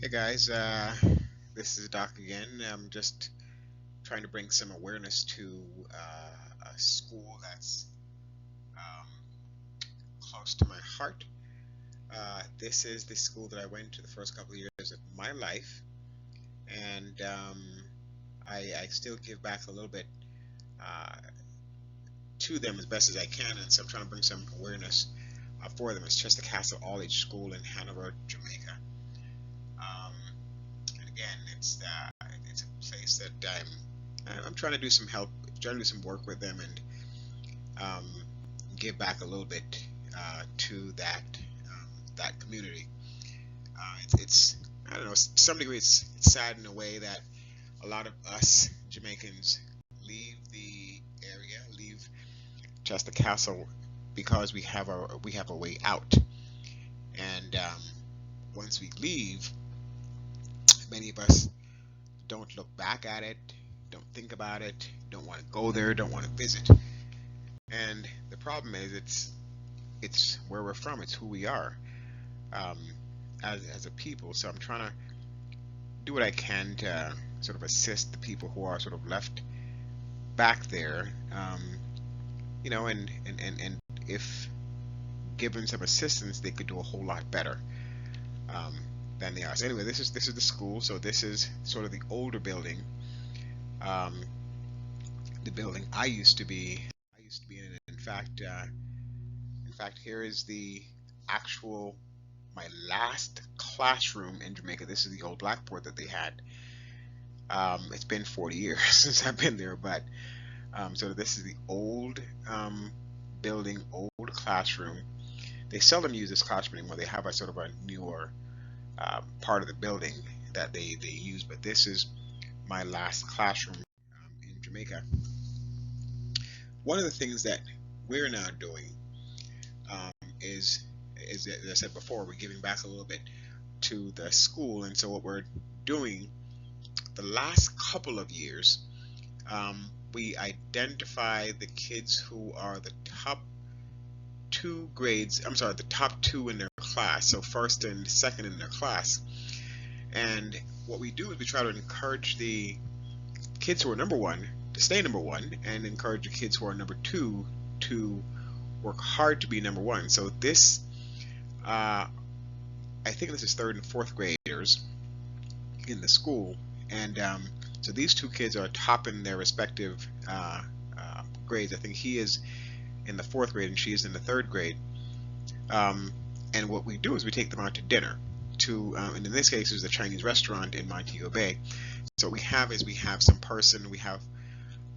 Hey guys, this is Doc again. I'm just trying to bring some awareness to a school that's um, close to my heart. This is the school that I went to the first couple of years of my life, and I still give back a little bit uh, to them as best as I can, and so I'm trying to bring some awareness for them. It's Chester Castle All Age School in Hanover, Jamaica. Um, and again, it's a place that I'm trying to do some help, trying to do some work with them, and um, give back a little bit to that community. It's I don't know, to some degree it's sad in a way that a lot of us Jamaicans leave the area, leave Chester Castle because we have a way out, and once we leave, many of us don't look back at it, don't think about it, don't want to go there, don't want to visit. And the problem is, it's where we're from, it's who we are, um, as a people. So I'm trying to do what I can to sort of assist the people who are sort of left back there, and if given some assistance, they could do a whole lot better um, than they are. So anyway, this is the school. So this is sort of the older building, um, the building I used to be in. In fact, here is the actual my last classroom in Jamaica. This is the old blackboard that they had. It's been 40 years since I've been there, but so this is the old building, old classroom. They seldom use this classroom anymore. They have a sort of a newer part of the building that they use, but this is my last classroom in Jamaica. One of the things that we're now doing um, is, as I said before, we're giving back a little bit to the school, and so what we're doing the last couple of years, we identify the kids who are the top two grades. I'm sorry, the top two in their class, so first and second in their class. And what we do is we try to encourage the kids who are number one to stay number one, and encourage the kids who are number two to work hard to be number one. So this, I think this is third and fourth graders in the school, and so these two kids are top in their respective grades. I think he is in the fourth grade and she is in the third grade. Um, and what we do is we take them out to dinner to, and in this case, it's a Chinese restaurant in Montego Bay. So what we have we have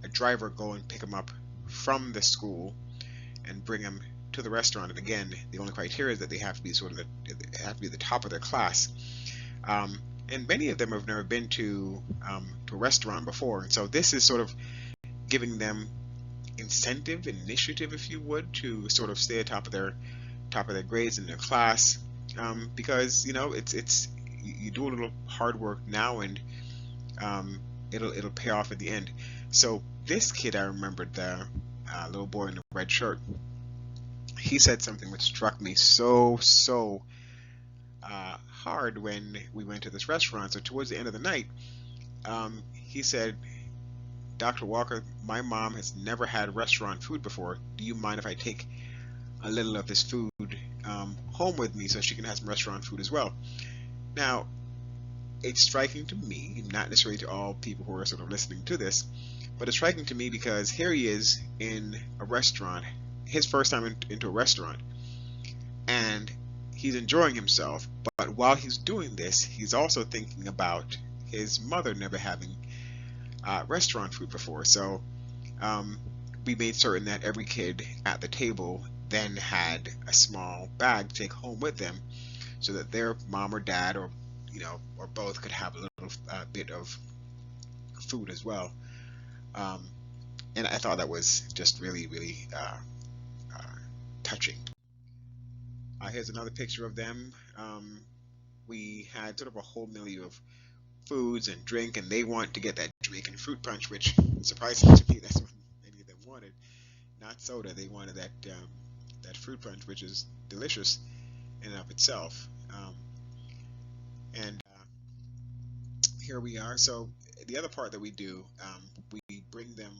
a driver go and pick them up from the school and bring them to the restaurant. And again, the only criteria is that they have to be they have to be the top of their class. And many of them have never been to a restaurant before, and so this is sort of giving them initiative, if you would, to sort of stay at top of their grades in their class, because it's you do a little hard work now, and it'll pay off at the end. So this kid, I remembered, the little boy in the red shirt. He said something which struck me so hard when we went to this restaurant. So towards the end of the night, he said, "Dr. Walker, my mom has never had restaurant food before. Do you mind if I take a little of this food home with me so she can have some restaurant food as well?" Now, it's striking to me, not necessarily to all people who are sort of listening to this, but it's striking to me because here he is in a restaurant, his first time into a restaurant, and he's enjoying himself. But while he's doing this, he's also thinking about his mother never having restaurant food before. So um, we made certain that every kid at the table then had a small bag to take home with them, so that their mom or dad, or or both, could have a little bit of food as well. Um, and I thought that was just really uh, touching. Here's another picture of them. We had sort of a whole menu of foods and drink, and they want to get that Jamaican fruit punch, which surprisingly to me, that's what many of them wanted. Not soda. They wanted that fruit punch, which is delicious in and of itself. And here we are. So the other part that we do, we bring them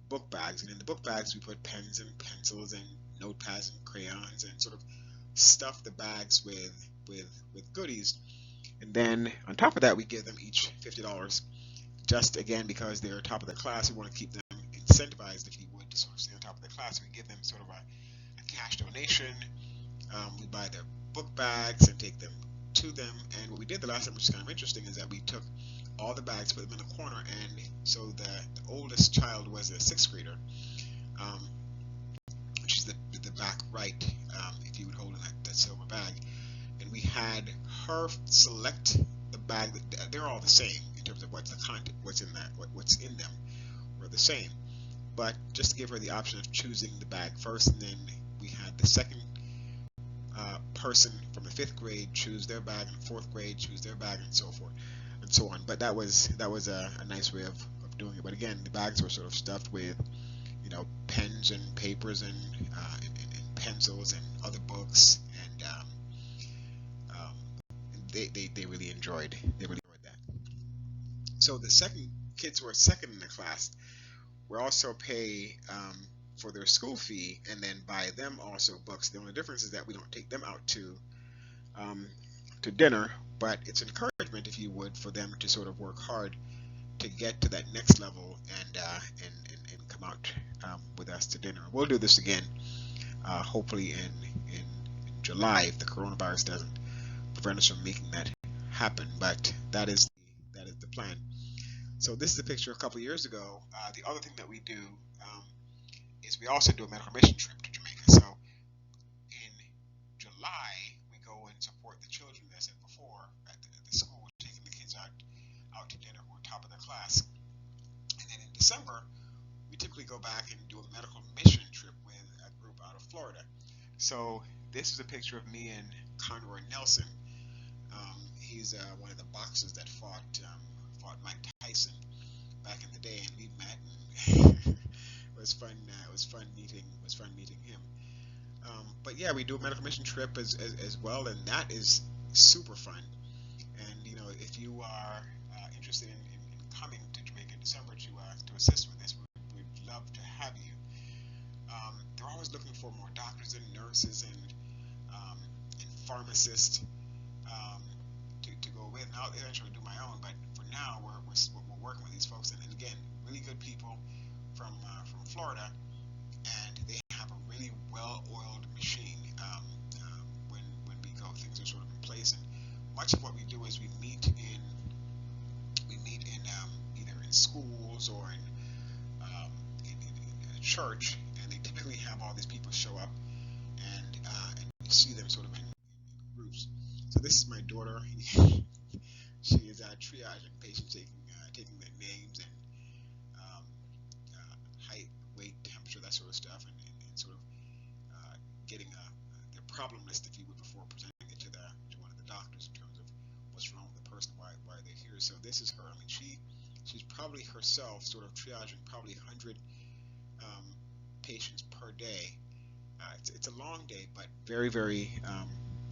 book bags, and in the book bags we put pens and pencils and notepads and crayons and sort of stuff the bags with goodies. And then on top of that, we give them each $50. Just again because they're top of the class, we want to keep them incentivized, if you would, to sort of stay on top of the class. We give them sort of a cash donation. We buy their book bags and take them to them. And what we did the last time, which is kind of interesting, is that we took all the bags, put them in a corner, and so the oldest child was a sixth grader, which is the back right, if you would hold in that silver bag. And we had her select the bag. They're all the same in terms of what's the content, what's in them, were the same. But just to give her the option of choosing the bag first, and then we had the second person from the fifth grade choose their bag, and fourth grade choose their bag, and so forth and so on. But that was a nice way of doing it. But again, the bags were sort of stuffed with, you know, pens and papers and pencils and other books, and they really enjoyed that. So the second kids who are second in the class, we also pay for their school fee, and then buy them also books. The only difference is that we don't take them out to dinner, but it's encouragement, if you would, for them to sort of work hard to get to that next level and come out with us to dinner. We'll do this again, hopefully in July, if the coronavirus doesn't prevent us from making that happen. But that is the plan. So this is a picture a couple of years ago. The other thing that we do is we also do a medical mission trip to Jamaica. So in July, we go and support the children, as I said before, at the school, taking the kids out to dinner who are top of their class. And then in December, we typically go back and do a medical mission trip with a group out of Florida. So this is a picture of me and Conroy Nelson. He's one of the boxers that fought Mike Tyson back in the day, and we met. And it was fun. It was fun meeting him. But yeah, we do a medical mission trip as well, and that is super fun. And you know, if you are interested in coming to Jamaica in December to assist with this, we'd love to have you. They're always looking for more doctors and nurses and pharmacists to go with. And I'll eventually do my own, but for now we're working with these folks, and again, really good people from Florida, and they have a really well-oiled machine. When we go, things are sort of in place, and much of what we do is we meet in either in schools or in a church, and they typically have all these people show up, and we see them sort of in groups. So this is my daughter. She is triaging patients, taking their names and height, weight, temperature, that sort of stuff, and sort of getting their problem list, if you would, before presenting it to one of the doctors in terms of what's wrong with the person, why they're here. So this is her. I mean, she's probably herself sort of triaging probably 100 patients per day. It's a long day, but very, very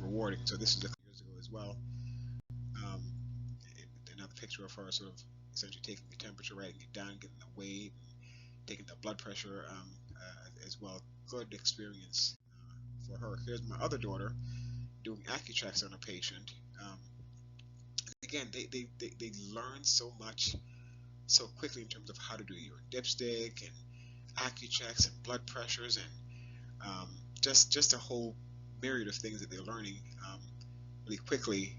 rewarding. So this is a few years ago as well. Another picture of her sort of essentially taking the temperature, writing it down, getting the weight, and taking the blood pressure as well. Good experience for her. Here's my other daughter doing AccuChecks on a patient. Again, they learn so much so quickly in terms of how to do urine dipstick and AccuChecks and blood pressures and just a whole myriad of things that they're learning really quickly.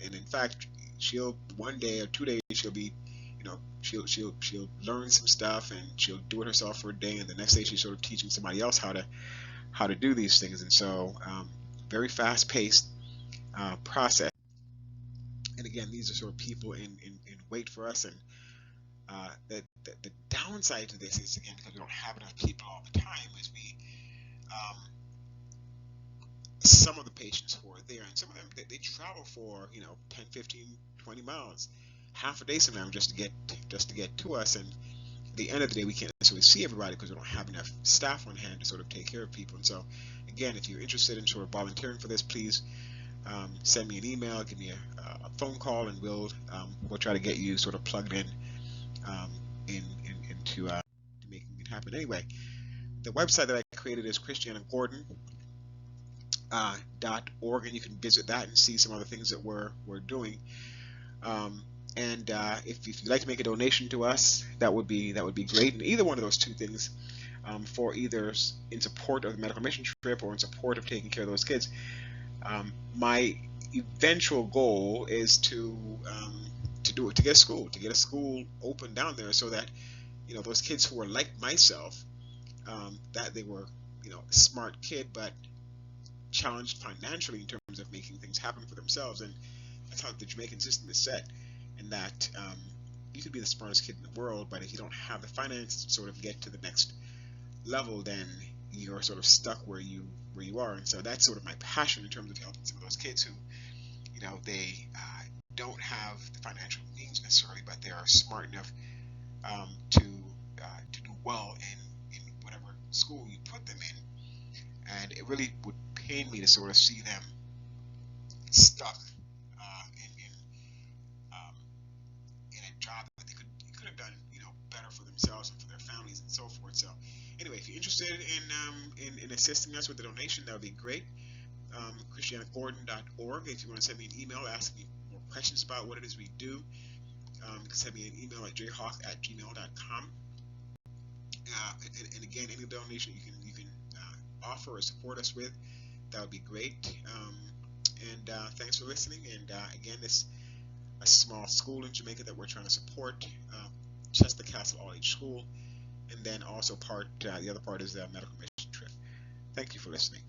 And in fact, she'll one day or 2 days she'll be, you know, she'll learn some stuff and she'll do it herself for a day, and the next day she's sort of teaching somebody else how to do these things. And so very fast paced process. And again, these are sort of people in wait for us, and the downside to this is, again, because we don't have enough people all the time, is some of the patients who are there, and some of them they travel for 10, 15, 20 miles, half a day sometimes just to get to us, and at the end of the day we can't necessarily see everybody because we don't have enough staff on hand to sort of take care of people. And so again, if you're interested in sort of volunteering for this, please send me an email, give me a phone call, and we'll try to get you sort of plugged into making it happen. Anyway, the website that I created is christianagordon.org, and you can visit that and see some other things that we're doing. And if you'd like to make a donation to us, that would be great. And either one of those two things, for either in support of the medical mission trip or in support of taking care of those kids. My eventual goal is to get a school open down there, so that those kids who are like myself, that they were a smart kid but challenged financially in terms of making things happen for themselves. And that's how the Jamaican system is set, and that you could be the smartest kid in the world, but if you don't have the finance to sort of get to the next level, then you're sort of stuck where you are. And so that's sort of my passion in terms of helping some of those kids who they don't have the financial means necessarily, but they are smart enough to do well in whatever school you put them in. And it really would pain me to sort of see them stuck in a job that they could have done better for themselves and for their families and so forth. So anyway, if you're interested in assisting us with the donation, that would be great. christianagordon.org. If you want to send me an email asking me more questions about what it is we do, you can send me an email at jhawk@gmail.com. And again, any donation you can offer or support us with, that would be great. And thanks for listening. And again, this a small school in Jamaica that we're trying to support, Chester Castle All Age School, and then also the other part is the medical mission trip. Thank you for listening.